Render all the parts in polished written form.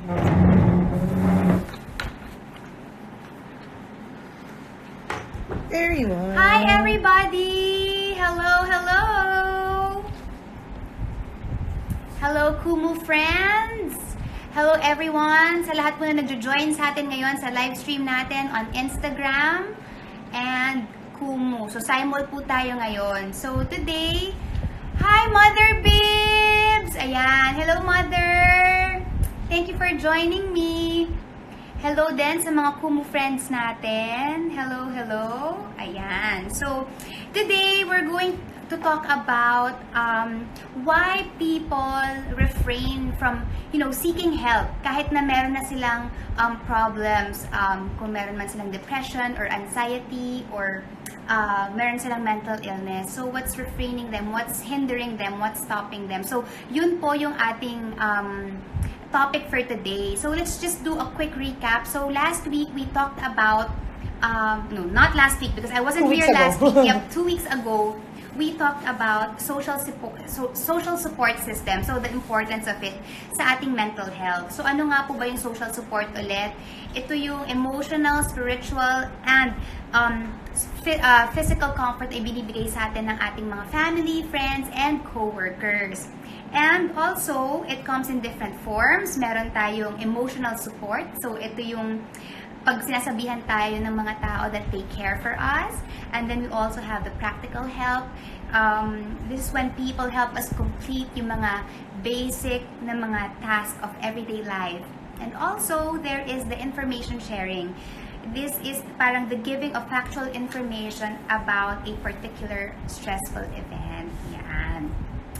There you are. Hi everybody! Hello, hello! Hello Kumu friends! Hello everyone! Sa lahat po na nagjo-join sa atin ngayon sa live stream natin on Instagram and Kumu. So simul po tayo ngayon. So today, hi Mother Bibs! Ayan, hello Mother! Thank you for joining me! Hello din sa mga Kumu friends natin. Hello, hello. Ayan. So, today we're going to talk about why people refrain from, seeking help kahit na meron na silang problems, kung meron man silang depression or anxiety or meron silang mental illness. So, what's refraining them? What's hindering them? What's stopping them? So, yun po yung ating topic for today. So let's just do a quick recap. So last week we talked about no, not last week because I wasn't here last week. Yep, 2 weeks ago we talked about social support system. So the importance of it sa ating mental health. So ano nga po ba yung social support ulit? Ito yung emotional, spiritual, and physical comfort ay binibigay sa atin ng ating mga family, friends, and co-workers. And also, it comes in different forms. Meron tayong emotional support. So, ito yung pag sinasabihan tayo ng mga tao that they care for us. And then we also have the practical help. This is when people help us complete yung mga basic na mga tasks of everyday life. And also, there is the information sharing. This is parang the giving of factual information about a particular stressful event. Yan.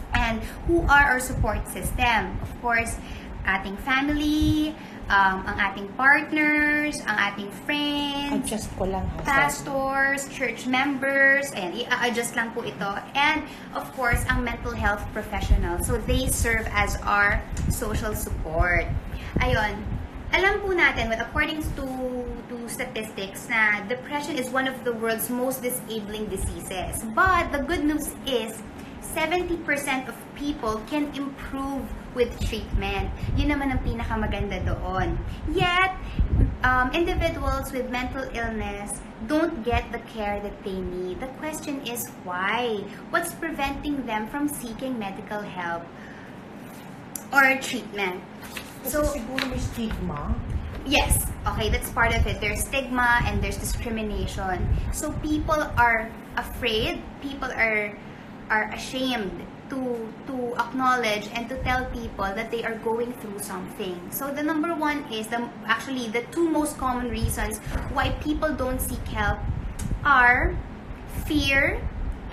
And who are our support system? Of course, ating family, ang ating partners, ang ating friends, Adjust ko lang, pastors, church members, ayan, i-adjust lang po ito. And of course, ang mental health professionals. So they serve as our social support. Ayun, alam po natin, according to statistics, na depression is one of the world's most disabling diseases. But the good news is, 70% of people can improve with treatment. Yun naman ang pinakamaganda doon. Yet, individuals with mental illness don't get the care that they need. The question is why? What's preventing them from seeking medical help or treatment? So, siguro may stigma. Yes. Okay, that's part of it. There's stigma and there's discrimination. So people are afraid, people are ashamed to acknowledge and to tell people that they are going through something. So the number one is, actually the two most common reasons why people don't seek help are fear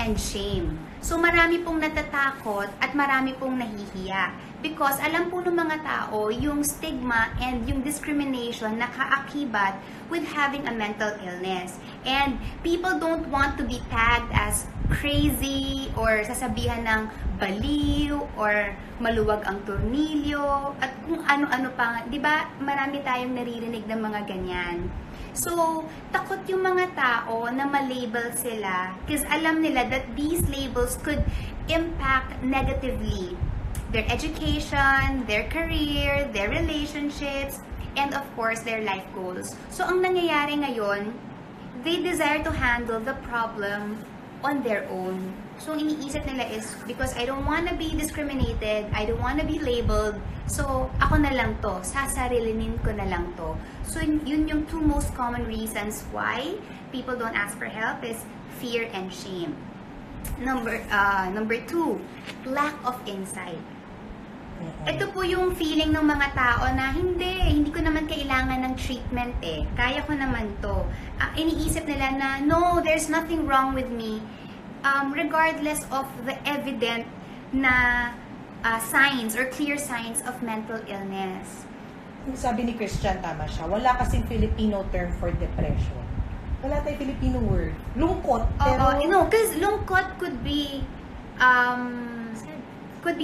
and shame. So marami pong natatakot at marami pong nahihiya. Because alam po ng mga tao yung stigma and yung discrimination na kaakibat with having a mental illness. And people don't want to be tagged as crazy or sasabihan ng baliw or maluwag ang tornilyo at kung ano-ano pa. Di ba marami tayong naririnig ng mga ganyan. So, takot yung mga tao na malabel sila because alam nila that these labels could impact negatively their education, their career, their relationships, and of course, their life goals. So, ang nangyayari ngayon, they desire to handle the problem on their own. So, ang iniisip nila is, because I don't wanna be discriminated, I don't wanna be labeled, so, ako na lang to, sasarilinin ko na lang to. So, yun yung two most common reasons why people don't ask for help is fear and shame. Number two, lack of insight. Ito po yung feeling ng mga tao na hindi ko naman kailangan ng treatment eh. Kaya ko naman to. Iniisip nila na, no, there's nothing wrong with me. Regardless of the evident na signs or clear signs of mental illness. Sabi ni Christian, tama siya. Wala kasing Filipino term for depression. Wala tayong Filipino word. Lungkot. Pero... because lungkot could be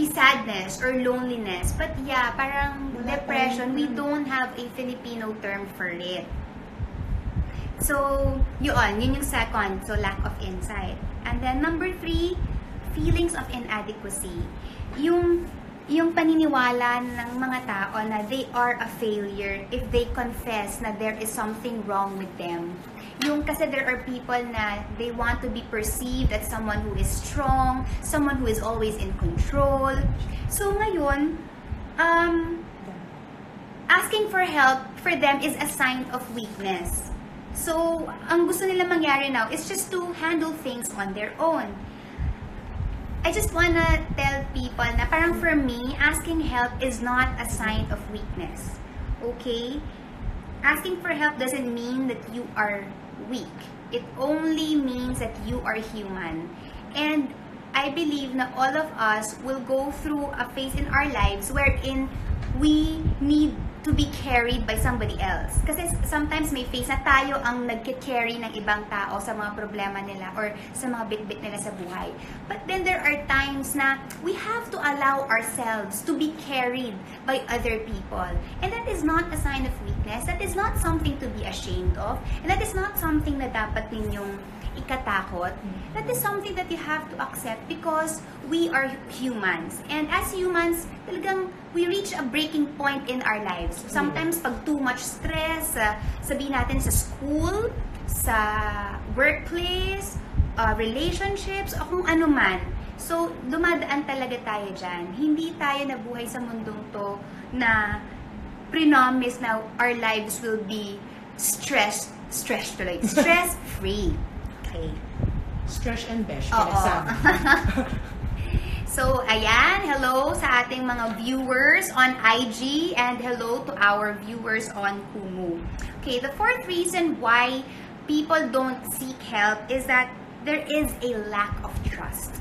sadness or loneliness. But yeah, parang depression, we don't have a Filipino term for it. So, yun yung second. So, lack of insight. And then, number three, feelings of inadequacy. Yung yung paniniwala ng mga tao na they are a failure if they confess na there is something wrong with them. Yung kasi there are people na they want to be perceived as someone who is strong, someone who is always in control. So ngayon, asking for help for them is a sign of weakness. So, ang gusto nila mangyari now is just to handle things on their own. I just wanna tell people na parang for me, asking help is not a sign of weakness. Okay? Asking for help doesn't mean that you are weak. It only means that you are human. And I believe na all of us will go through a phase in our lives wherein we need to be carried by somebody else. Kasi sometimes may phase na tayo ang nagke-carry ng ibang tao sa mga problema nila or sa mga bit-bit nila sa buhay. But then there are times na we have to allow ourselves to be carried by other people. And that is not a sign of weakness. That is not something to be ashamed of. And that is not something na dapat ninyong ikatakot. That is something that you have to accept because we are humans. And as humans, talagang we reach a breaking point in our lives. Sometimes pag too much stress, sabihin natin sa school, sa workplace, relationships, o kung ano man. So, dumadaan talaga tayo dyan. Hindi tayo nabuhay sa mundong to na pre-promise na our lives will be stress-free. Okay. Stretch and besh. Oo. So, ayan. Hello sa ating mga viewers on IG and hello to our viewers on Kumu. Okay, the fourth reason why people don't seek help is that there is a lack of trust.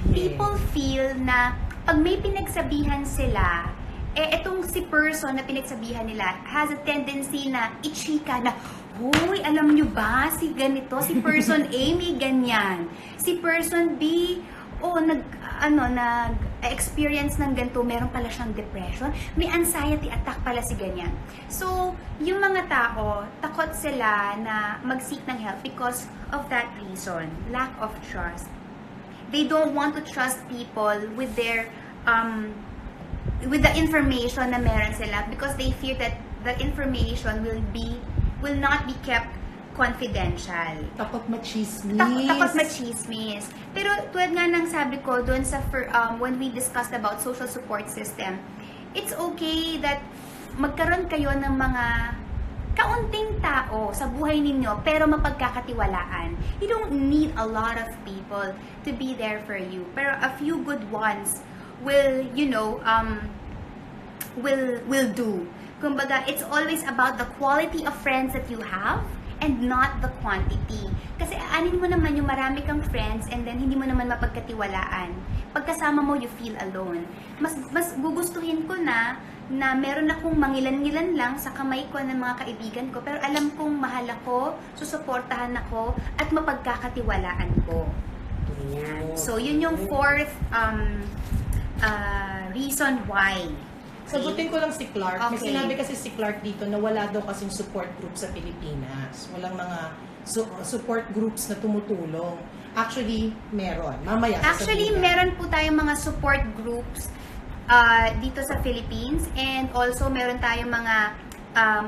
People feel na pag may pinagsabihan sila, etong si person na pinagsabihan nila has a tendency na ichika na, hoy, alam nyo ba, si ganito, si person A may ganyan. Si person B, nag-experience ng ganito, meron pala siyang depression, may anxiety attack pala si ganyan. So, yung mga tao, takot sila na mag-seek ng help because of that reason, lack of trust. They don't want to trust people with their, with the information na meron sila because they fear that the information will not be kept confidential. Takot machismis. Takot machismis. Pero tulad nga ng sabi ko doon sa when we discussed about social support system, it's okay that magkaroon kayo ng mga kaunting tao sa buhay ninyo pero mapagkakatiwalaan. You don't need a lot of people to be there for you. Pero a few good ones will, will do. Kumbaga, it's always about the quality of friends that you have and not the quantity. Kasi aanin mo naman yung marami kang friends and then hindi mo naman mapagkatiwalaan. Pagkasama mo, you feel alone. Mas gugustuhin ko na meron akong mangilan-ngilan lang sa kamay ko ng mga kaibigan ko pero alam kong mahal ako, susuportahan ako, at mapagkakatiwalaan ko. Yan. So, yun yung fourth reason why. Sagutin ko lang si Clark. May Okay. sinabi kasi si Clark dito na wala daw kasing support group sa Pilipinas. Walang mga support groups na tumutulong. Actually, meron. Mamaya Actually, sasabihin. meron po tayong mga support groups dito sa Philippines and also meron tayong mga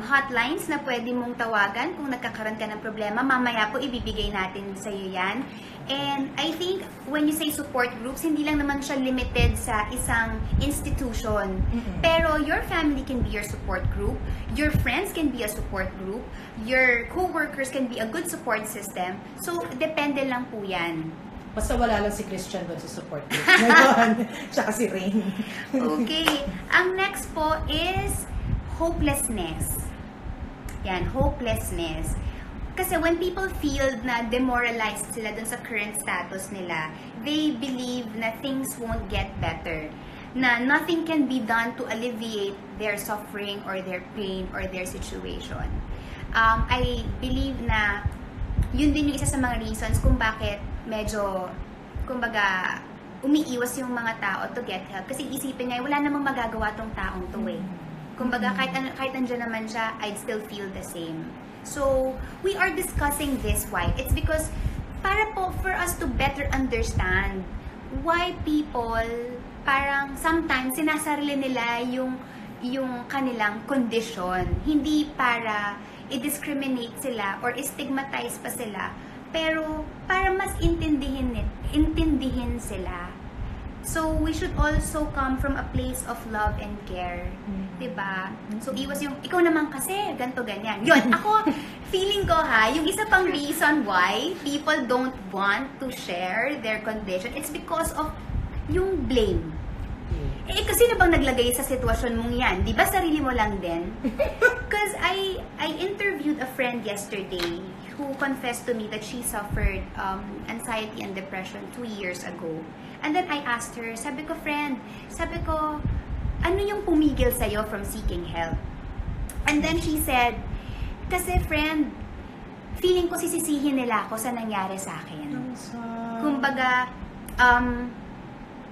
hotlines na pwede mong tawagan kung nagkakaroon ka ng problema. Mamaya po ibibigay natin sa iyo yan. And I think when you say support groups, hindi lang naman siya limited sa isang institution. Pero your family can be your support group, your friends can be a support group, your co-workers can be a good support system. So, depende lang po yan. Basta wala lang si Christian doon sa support group. Ngayon, tsaka si Rain. Okay. Ang next po is hopelessness. Yan, hopelessness. Kasi when people feel na demoralized sila dun sa current status nila, they believe na things won't get better. Na nothing can be done to alleviate their suffering or their pain or their situation. I believe na yun din yung isa sa mga reasons kung bakit medyo, kumbaga, umiiwas yung mga tao to get help. Kasi isipin niya, wala namang magagawa tong taong to eh. Kumbaga, kahit nandiyan naman siya, I'd still feel the same. So, we are discussing this why. It's because, para po, for us to better understand why people parang sometimes sinasarili nila yung kanilang condition. Hindi para i-discriminate sila or stigmatize pa sila, pero para mas intindihin sila. So, we should also come from a place of love and care. Diba? So, iwas yung, ikaw naman kasi, ganto ganyan. Yun, ako, feeling ko yung isa pang reason why people don't want to share their condition, it's because of yung blame. Kasi na bang naglagay sa sitwasyon mong yan? Di ba sarili mo lang din? Because I interviewed a friend yesterday who confessed to me that she suffered anxiety and depression 2 years ago. And then I asked her, sabi ko, ano yung pumigil sa'yo from seeking help? And then she said, kasi friend, feeling ko sisisihin nila ako sa nangyari sa akin. Kumbaga,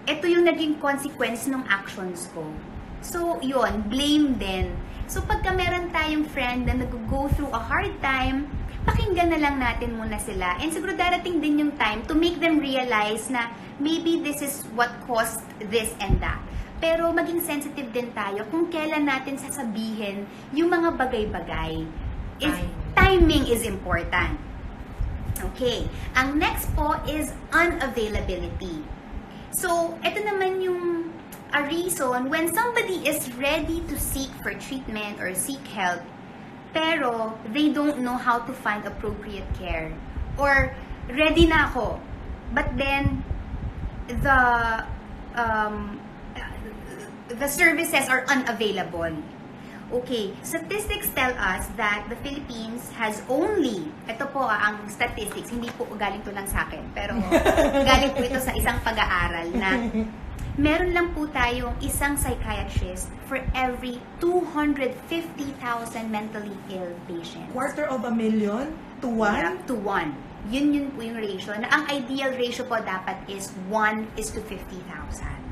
ito yung naging consequence ng actions ko. So, yun, blame din. So, pagka meron tayong friend na nag-go through a hard time, pakinggan na lang natin muna sila. And siguro darating din yung time to make them realize na maybe this is what caused this and that. Pero maging sensitive din tayo kung kailan natin sasabihin yung mga bagay-bagay. Timing is important. Okay. Ang next po is unavailability. So, ito naman yung a reason when somebody is ready to seek for treatment or seek help, pero they don't know how to find appropriate care. Or, ready na ako, but then, the services are unavailable. Okay, statistics tell us that the Philippines has only, ito po ang statistics, hindi po galing to lang sa akin, pero galing po ito sa isang pag-aaral na meron lang po tayong isang psychiatrist for every 250,000 mentally ill patients. 250,000 to 1? Yeah, to 1. Yun po yung ratio. Na ang ideal ratio po dapat is 1:50,000.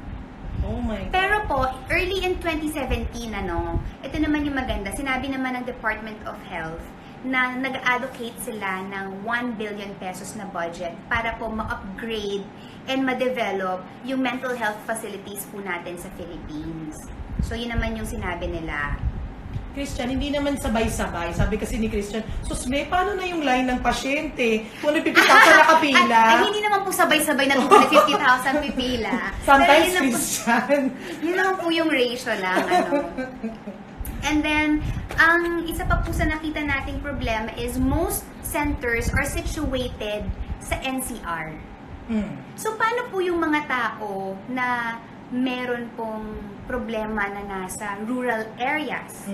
Oh my God. Pero po, early in 2017, ito naman yung maganda. Sinabi naman ng Department of Health na nag-allocate sila ng 1 billion pesos na budget para po ma-upgrade and ma-develop yung mental health facilities po natin sa Philippines. So, yun naman yung sinabi nila. Christian, hindi naman sabay-sabay. Sabi kasi ni Christian, Susme, paano na yung line ng pasyente? Kung nagpipita ka nakapila? Ay, hindi naman po sabay-sabay na 250,000 pipila. Sometimes, yun Christian. Yun naman po yung ratio lang. And then, ang isa pa po sa nakita nating problema is most centers are situated sa NCR. So, paano po yung mga tao na meron pong problema na nasa rural areas?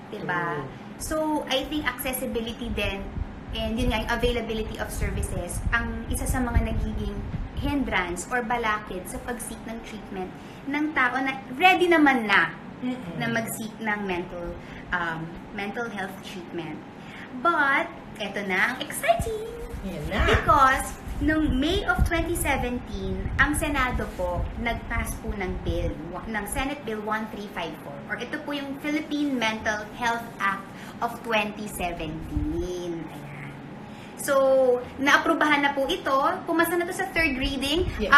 Diba? So, I think accessibility din, and yun nga, yung availability of services, ang isa sa mga nagiging hindrance or balakid sa pag-seek ng treatment ng tao na ready naman na mag-seek ng mental health treatment. But, eto na ang exciting! Yan na. Because, noong May of 2017, ang Senado po nag-pass po ng bill, ng Senate Bill 1354, or ito po yung Philippine Mental Health Act of 2017. Ayan. So, naaprubahan na po ito. Pumasa na to sa third reading. Yes.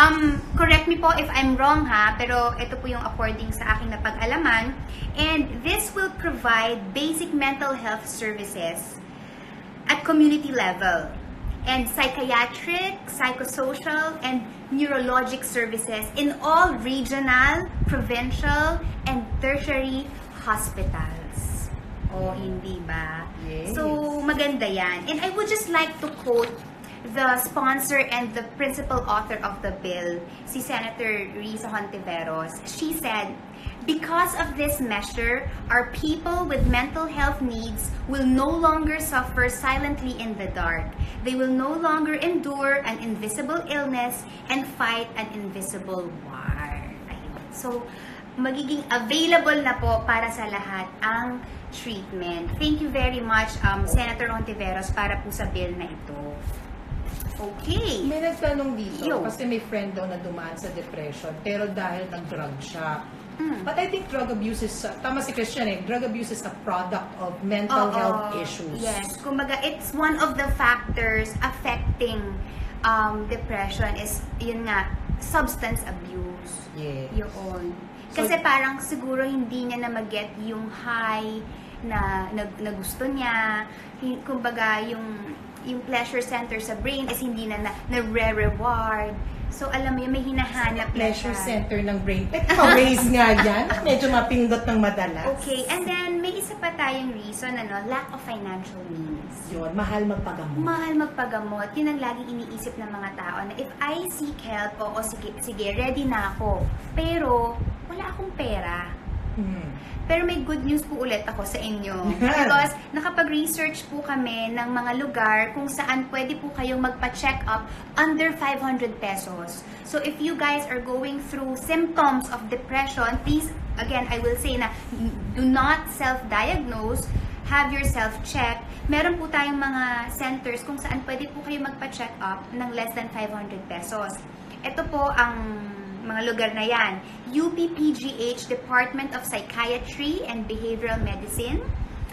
Correct me po if I'm wrong pero ito po yung according sa aking napag-alaman. And this will provide basic mental health services at community level, and psychiatric, psychosocial, and neurologic services in all regional, provincial, and tertiary hospitals. O, hindi ba? Yes. So, maganda yan. And I would just like to quote the sponsor and the principal author of the bill, si Senator Risa Hontiveros. She said, "Because of this measure, our people with mental health needs will no longer suffer silently in the dark. They will no longer endure an invisible illness and fight an invisible war." Ayun. So, magiging available na po para sa lahat ang treatment. Thank you very much, Senator Hontiveros, para po sa bill na ito. Okay. May nagtanong dito, Yo. kasi may friend daw na dumaan sa depression, pero dahil nag-drug siya. But I think drug abuse is, tama si Christian drug abuse is a product of mental health issues. Yes. Kumbaga, it's one of the factors affecting depression is, yun nga, substance abuse. Yes. Yun. Kasi parang siguro hindi niya na mag-get yung high na gusto niya. Kumbaga, yung pleasure center sa brain is hindi na re-reward. So, alam mo yun, may hinahanap na Pleasure siya. center ng brain. Pa-raise nga yan. Medyo mapindot ng madalas. Okay, and then may isa pa tayong reason, lack of financial means. Yun, mahal magpagamot. Mahal magpagamot. Yun ang laging iniisip ng mga tao na if I seek help, oo, sige, ready na ako. Pero, wala akong pera. Pero may good news po ulit ako sa inyo. Because nakapag-research po kami ng mga lugar kung saan pwede po kayong magpa-check up under 500 pesos. So if you guys are going through symptoms of depression, please, again, I will say na do not self-diagnose, have yourself checked. Meron po tayong mga centers kung saan pwede po kayo magpa-check up ng less than 500 pesos. Ito po ang mga lugar na yan. UPPGH Department of Psychiatry and Behavioral Medicine.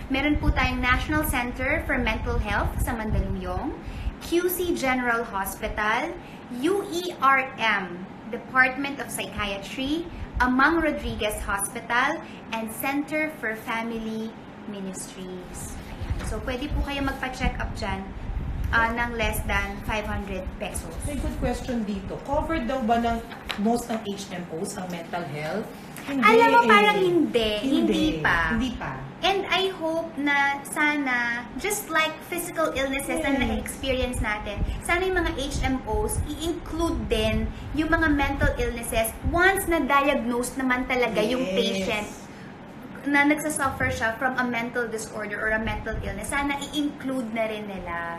Meron po tayong National Center for Mental Health sa Mandaluyong. QC General Hospital. UERM Department of Psychiatry. Amang Rodriguez Hospital. And Center for Family Ministries. So, pwede po kayo magpa-check up dyan ng less than 500 pesos. May good question dito. Covered daw ba ng most ng HMOs ang mental health? Hindi, Alam mo, parang hindi pa. Hindi pa. And I hope na sana, just like physical illnesses na na-experience natin, sana yung mga HMOs, i-include din yung mga mental illnesses once na-diagnose naman talaga yung patient na nagsasuffer siya from a mental disorder or a mental illness. Sana i-include na rin nila.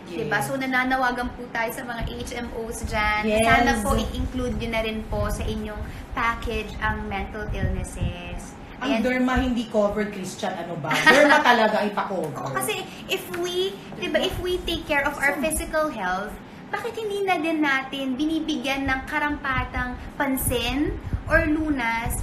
Yes. Diba? So, nananawagan po tayo sa mga HMOs dyan. Yes. Sana po i-include nyo na rin po sa inyong package ang mental illnesses. Ang derma hindi covered, Christian, ano ba? Derma talaga ipa-cover. Kasi if we take care of our physical health, bakit hindi na din natin binibigyan ng karampatang pansin or lunas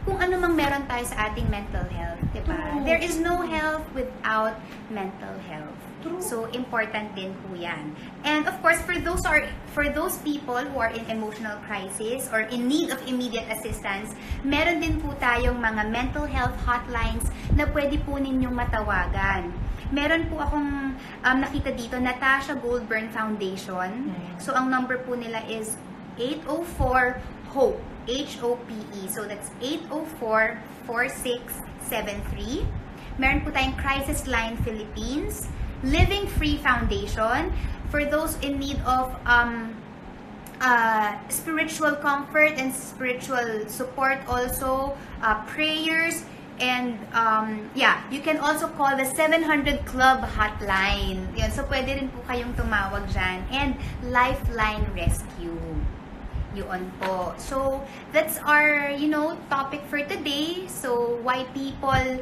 kung ano mang meron tayo sa ating mental health, diba? True. There is no health without mental health. True. So, important din po yan. And of course, for those people who are in emotional crisis or in need of immediate assistance, meron din po tayong mga mental health hotlines na pwede po ninyong matawagan. Meron po akong nakita dito, Natasha Goldburn Foundation. So, ang number po nila is 804-HOPE. H-O-P-E. So, that's 804-4673. Meron po tayong Crisis Line Philippines. Living Free Foundation. For those in need of spiritual comfort and spiritual support also. Prayers. And, you can also call the 700 Club hotline. Yun. So, pwede rin po kayong tumawag dyan. And Lifeline Rescue. Yun po. So, that's our, topic for today. So, why people,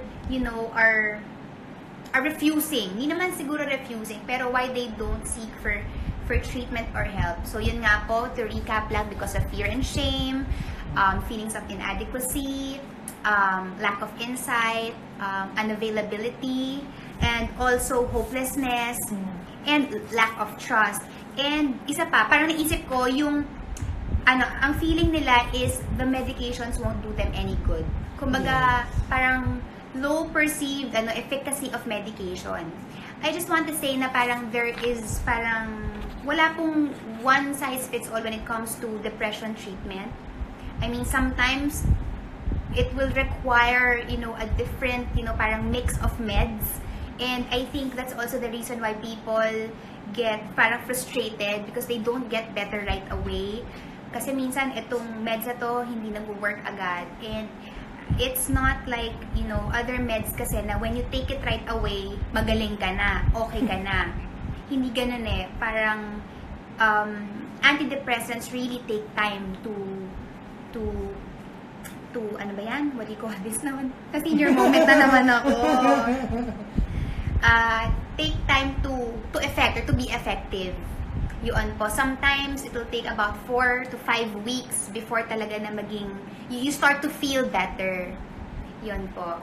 are refusing. Hindi naman siguro refusing, pero why they don't seek for treatment or help. So, yun nga po, to recap lang, because of fear and shame, feelings of inadequacy, lack of insight, unavailability, and also hopelessness, and lack of trust. And isa pa, parang naisip ko yung ang feeling nila is the medications won't do them any good. Kumbaga, parang low perceived efficacy of medication. I just want to say na parang wala pong one size fits all when it comes to depression treatment. I mean, sometimes it will require, a different, parang mix of meds. And I think that's also the reason why people get parang frustrated because they don't get better right away. Kasi minsan, itong meds na to, hindi nag-work agad. And it's not like, other meds kasi na when you take it right away, magaling ka na, okay ka na. Hindi ganun eh. Parang, antidepressants really take time to ano ba yan? What do you call this naman? Kasi in your moment na naman ako. Take time to effect or to be effective. Yun po. Sometimes, it will take about 4 to 5 weeks before talaga na you start to feel better. Yun po.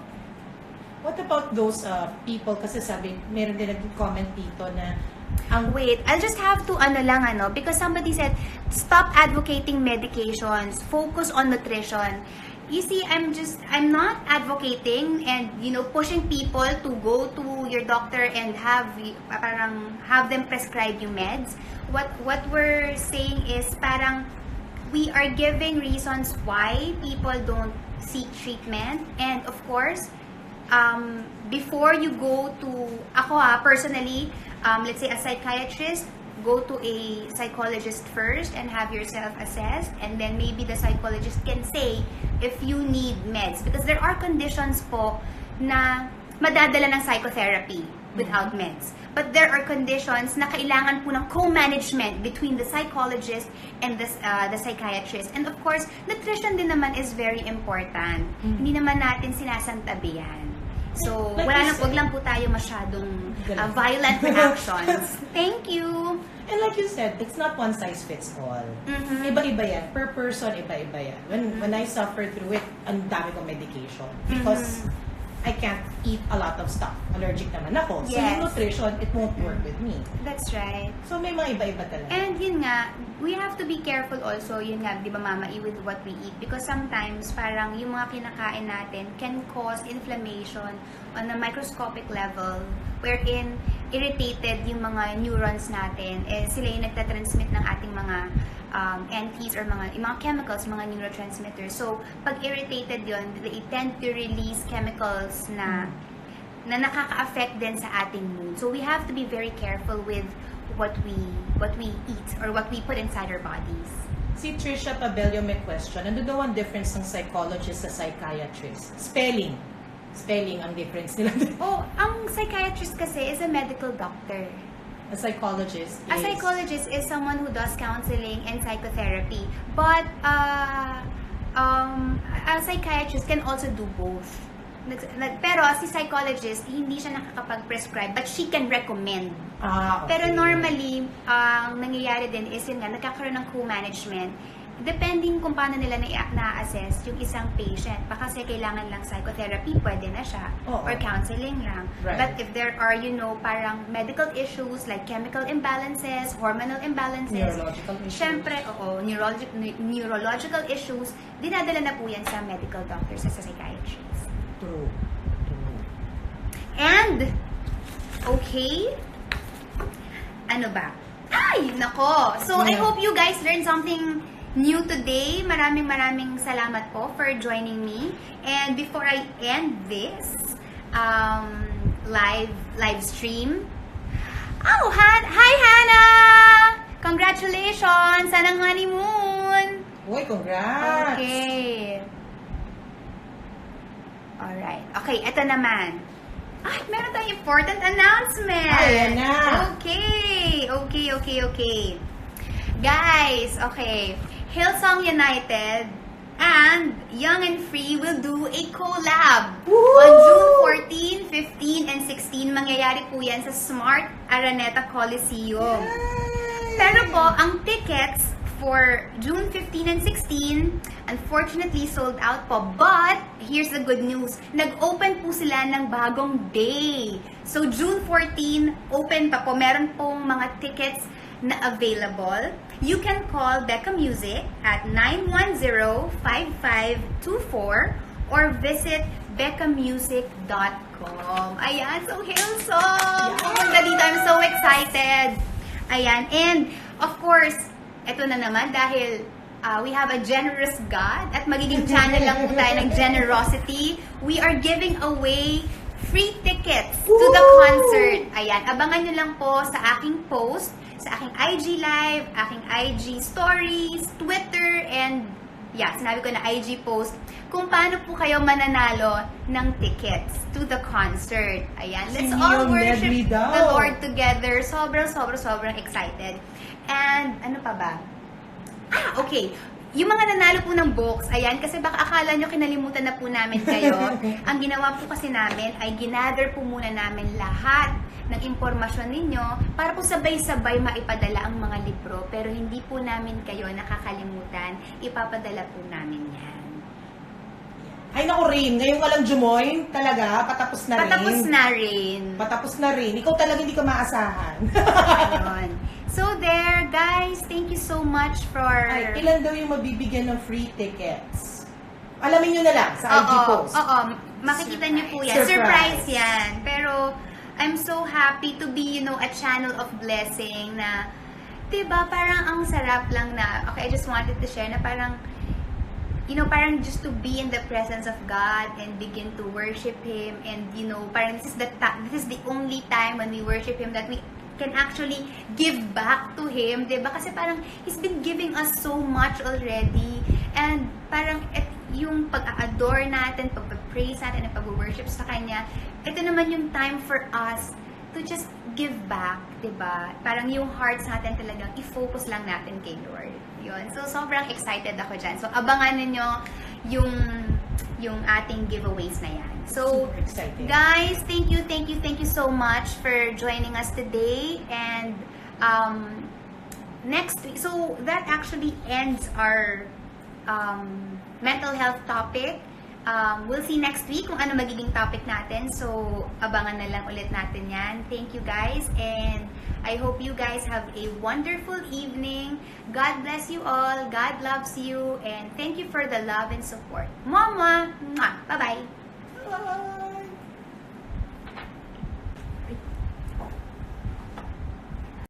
What about those people, kasi sabi, meron din nag-comment dito na Wait, I'll just have to because somebody said, stop advocating medications, focus on nutrition. You see, I'm not advocating and, pushing people to go to your doctor and have them prescribe you meds. What we're saying is parang we are giving reasons why people don't seek treatment. And of course, before you go to, personally, let's say a psychiatrist, go to a psychologist first and have yourself assessed, and then maybe the psychologist can say if you need meds. Because there are conditions po na madadala ng psychotherapy without meds. But there are conditions na kailangan po ng co-management between the psychologist and the psychiatrist. And of course, nutrition din naman is very important. Hindi naman natin sinasantabi yan. So, wag lang po tayo masyadong violent reactions. Thank you! And like you said, it's not one size fits all. Iba-iba yan. Per person, iba-iba yan. When I suffer through it, ang dami kong medication. Because I can't eat a lot of stuff. Allergic naman ako. So yung nutrition, it won't work with me. That's right. So may mga iba-iba talaga. And yun nga, we have to be careful also, yun nga, di ba mama, with what we eat. Because sometimes, parang yung mga kinakain natin can cause inflammation on a microscopic level, wherein irritated yung mga neurons natin. Sila yung nagtatransmit ng ating mga NTs or mga chemicals, mga neurotransmitters. So, pag irritated yun, they tend to release chemicals na nakaka-affect din sa ating mood. So, we have to be very careful with what we eat or what we put inside our bodies. Si Trisha Pabello may question, ano daw ang difference ng psychologist sa psychiatrist? Spelling ang difference nila. Ang psychiatrist kasi is a medical doctor. A psychologist is someone who does counseling and psychotherapy. But a psychiatrist can also do both. Pero si psychologist, hindi siya nakakapag-prescribe, but she can recommend. Okay. Pero normally, ang nangyayari din is yun nga, nagkakaroon ng co-management. Depending kung paano nila na-assess yung isang patient. Baka kasi kailangan lang psychotherapy, pwede na siya. Or counseling lang. Right. But if there are, parang medical issues like chemical imbalances, hormonal imbalances, neurological issues. Syempre, neurological issues, dinadala na po yan sa medical doctors sa psychiatrists. True. And, okay, ano ba? Ay, nako! So, I hope you guys learned something new today. Maraming salamat po for joining me. And before I end this live stream, hi Hannah! Congratulations! Sanang honeymoon! Uy, congrats! Okay. Alright. Okay, eto naman. Ay, meron tayong important announcement! Ayan na! Okay. Guys, okay. Hillsong United and Young and Free will do a collab on June 14, 15, and 16. Mangyayari po yan sa Smart Araneta Coliseum. Pero po, ang tickets for June 15 and 16, unfortunately sold out po. But, here's the good news. Nag-open po sila ng bagong day. So, June 14, open pa po. Meron pong mga tickets na available. You can call Becca Music at 910-5524 or visit beccamusic.com. Ayan, so Hillsong! Pumunta dito, I'm so excited! Ayan, and of course, eto na naman dahil we have a generous God at magiging channel lang po tayo ng generosity. We are giving away free tickets to the concert. Ayan, abangan nyo lang po sa aking post, sa aking IG Live, aking IG Stories, Twitter, and sinabi ko na IG post, kung paano po kayo mananalo ng tickets to the concert. Ayan, let's all worship the Lord together. Sobrang excited. And, ano pa ba? Okay. Yung mga nanalo po ng books, ayan, kasi baka akala nyo kinalimutan na po namin kayo. Ang ginawa po kasi namin ay ginather po muna namin lahat ng impormasyon ninyo para po sabay-sabay maipadala ang mga libro. Pero hindi po namin kayo nakakalimutan. Ipapadala po namin yan. Ay, naku, Rain. Ngayon ka lang jumoin. Talaga? Patapos na rin. Patapos na rin. Patapos na rin. Ikaw talaga hindi ka maasahan. Ayun. So there, guys, thank you so much for... Ay, ilan daw yung mabibigyan ng free tickets? Alamin nyo na lang sa IG post. Oo, makikita niyo po yan. Surprise yan. Pero, I'm so happy to be, a channel of blessing na, diba, parang ang sarap lang na, okay, I just wanted to share na parang, parang just to be in the presence of God and begin to worship Him, and parang this is the only time when we worship Him that we can actually give back to Him, diba? Kasi parang He's been giving us so much already, and parang yung pag-adore natin, pag-praise natin, at pag-worship sa Kanya, ito naman yung time for us to just give back, diba? Parang yung hearts natin talagang i-focus lang natin kay Lord. Yun. So, sobrang excited ako dyan. So, abangan ninyo yung ating giveaways na yan. So, guys, thank you so much for joining us today. And, next week, so that actually ends our mental health topic. We'll see next week kung ano magiging topic natin. So, abangan na lang ulit natin yan. Thank you, guys. And I hope you guys have a wonderful evening. God bless you all. God loves you. And thank you for the love and support. Mama! Bye-bye!